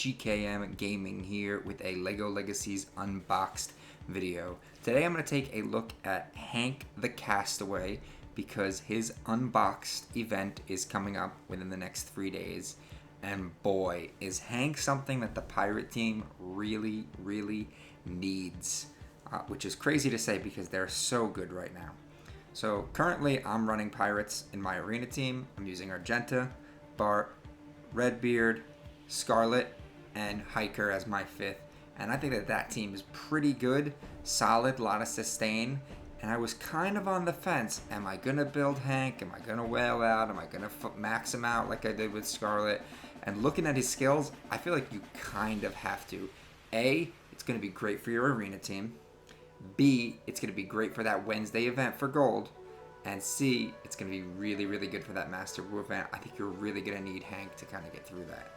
GKM Gaming here with a LEGO Legacies Unboxed video. Today I'm going to take a look at Hank the Castaway because his Unboxed event is coming up within the next 3 days. And boy, is Hank something that the pirate team really needs. Which is crazy to say because they're so good right now. So currently I'm running pirates in my arena team. I'm using Argenta, Bart, Redbeard, Scarlet, and Hiker as my fifth. And I think that team is pretty good, solid, a lot of sustain. And I was kind of on the fence. Am I going to build Hank? Am I going to whale out? Am I going to max him out like I did with Scarlet? And looking at his skills, I feel like you kind of have to. A, it's going to be great for your arena team. B, it's going to be great for that Wednesday event for gold. And C, it's going to be really good for that Master Brew event. I think you're really going to need Hank to kind of get through that.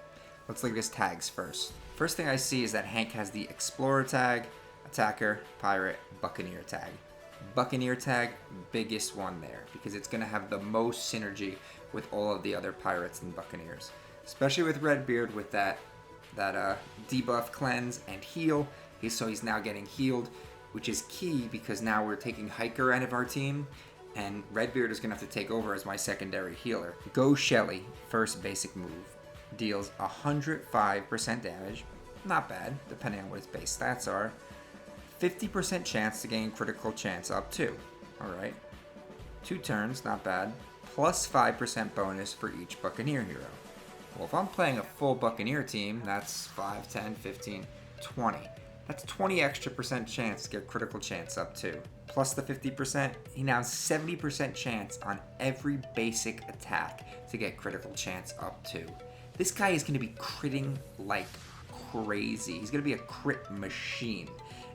Let's look at his tags first. First thing I see is that Hank has the Explorer tag, Attacker, Pirate, Buccaneer tag. Buccaneer tag, biggest one there, because it's going to have the most synergy with all of the other Pirates and Buccaneers. Especially with Redbeard with that debuff, cleanse, and heal. So he's now getting healed, which is key because now we're taking Hiker out of our team, and Redbeard is going to have to take over as my secondary healer. Go Shelly, first basic move. Deals 105% damage. Not bad, depending on what his base stats are. 50% chance to gain critical chance up to. Alright. 2 turns, not bad. Plus 5% bonus for each Buccaneer hero. Well, if I'm playing a full Buccaneer team, that's 5, 10, 15, 20. That's 20 extra percent chance to get critical chance up to. Plus the 50%, he now has 70% chance on every basic attack to get critical chance up to. This guy is going to be critting like crazy. He's going to be a crit machine.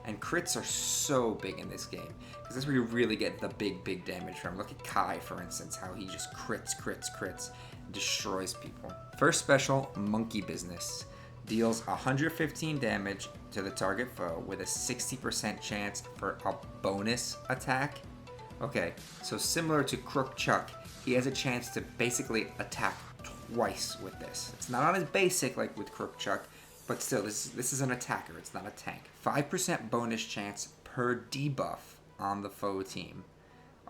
And crits are so big in this game because that's where you really get the big damage from. Look at Kai, for instance, how he just crits, destroys people. First special, Monkey Business. Deals 115 damage to the target foe with a 60% chance for a bonus attack. Okay, so similar to Crook Chuck, he has a chance to basically attack twice with this. It's not on his basic like with Crook Chuck, but still, this is an attacker, it's not a tank. 5% bonus chance per debuff on the foe team.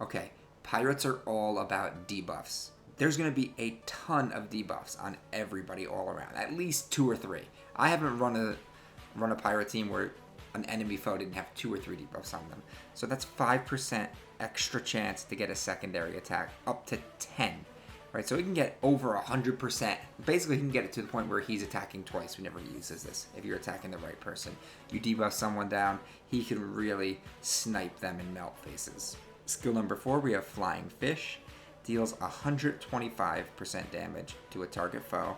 Okay, pirates are all about debuffs. There's going to be a ton of debuffs on everybody all around, at least 2 or 3. I haven't run a pirate team where an enemy foe didn't have 2 or 3 debuffs on them. So that's 5% extra chance to get a secondary attack, up to 10. Right, so he can get over 100%. Basically, he can get it to the point where he's attacking twice whenever he uses this. If you're attacking the right person, you debuff someone down, he can really snipe them and melt faces. Skill number 4, we have Flying Fish. Deals 125% damage to a target foe,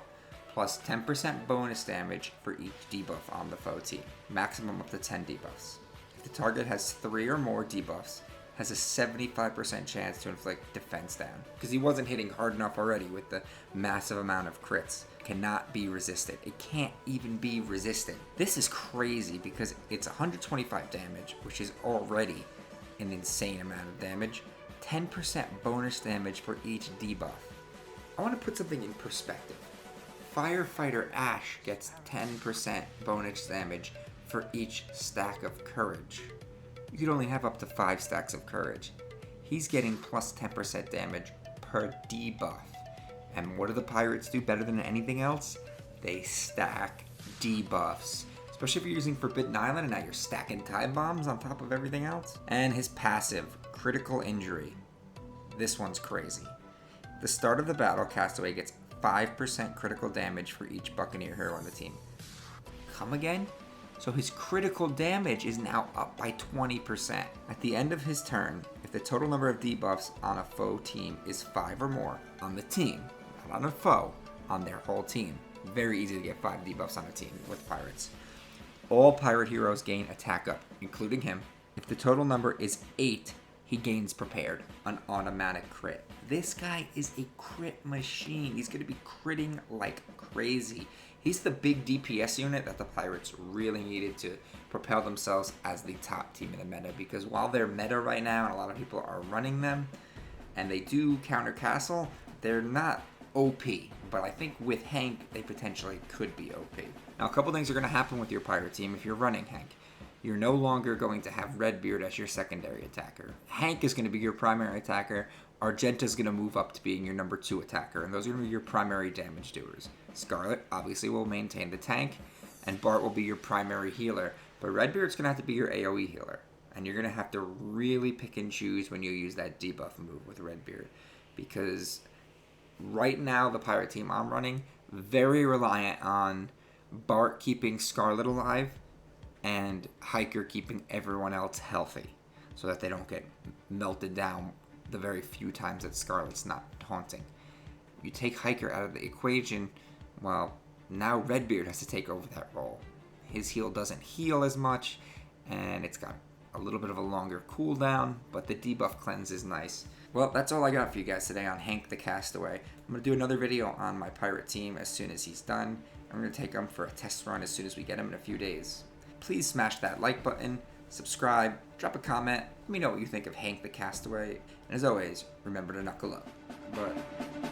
plus 10% bonus damage for each debuff on the foe team. Maximum up to 10 debuffs. If the target has 3 or more debuffs, has a 75% chance to inflict defense down. Because he wasn't hitting hard enough already with the massive amount of crits. Cannot be resisted. It can't even be resisted. This is crazy because it's 125 damage, which is already an insane amount of damage. 10% bonus damage for each debuff. I want to put something in perspective. Firefighter Ash gets 10% bonus damage for each stack of courage. You could only have up to 5 stacks of courage. He's getting plus 10% damage per debuff. And what do the pirates do better than anything else? They stack debuffs. Especially if you're using Forbidden Island and now you're stacking time bombs on top of everything else. And his passive, Critical Injury. This one's crazy. At the start of the battle, Castaway gets 5% critical damage for each Buccaneer hero on the team. Come again? So his critical damage is now up by 20%. At the end of his turn, if the total number of debuffs on a foe team is 5 or more on the team, not on a foe, on their whole team. Very easy to get 5 debuffs on a team with pirates. All pirate heroes gain attack up, including him. If the total number is 8, he gains Prepared, an automatic crit. This guy is a crit machine. He's going to be critting like crazy. He's the big DPS unit that the pirates really needed to propel themselves as the top team in the meta, because while they're meta right now and a lot of people are running them, and they do counter castle, they're not OP. but I think with Hank, they potentially could be OP. Now, a couple things are going to happen with your pirate team if you're running Hank. You're no longer going to have Redbeard as your secondary attacker. Hank is going to be your primary attacker. Argenta's going to move up to being your number 2 attacker, and those are going to be your primary damage doers. Scarlet obviously will maintain the tank, and Bart will be your primary healer, but Redbeard's going to have to be your AoE healer, and you're going to have to really pick and choose when you use that debuff move with Redbeard, because right now the pirate team I'm running, very reliant on Bart keeping Scarlet alive, and Hiker keeping everyone else healthy so that they don't get melted down the very few times that Scarlet's not taunting. You take Hiker out of the equation, well, now Redbeard has to take over that role. His heal doesn't heal as much, and it's got a little bit of a longer cooldown, but the debuff cleanse is nice. Well, that's all I got for you guys today on Hank the Castaway. I'm going to do another video on my pirate team as soon as he's done. I'm going to take him for a test run as soon as we get him in a few days. Please smash that like button, subscribe, drop a comment, let me know what you think of Hank the Castaway, and as always, remember to knuckle up. Bye.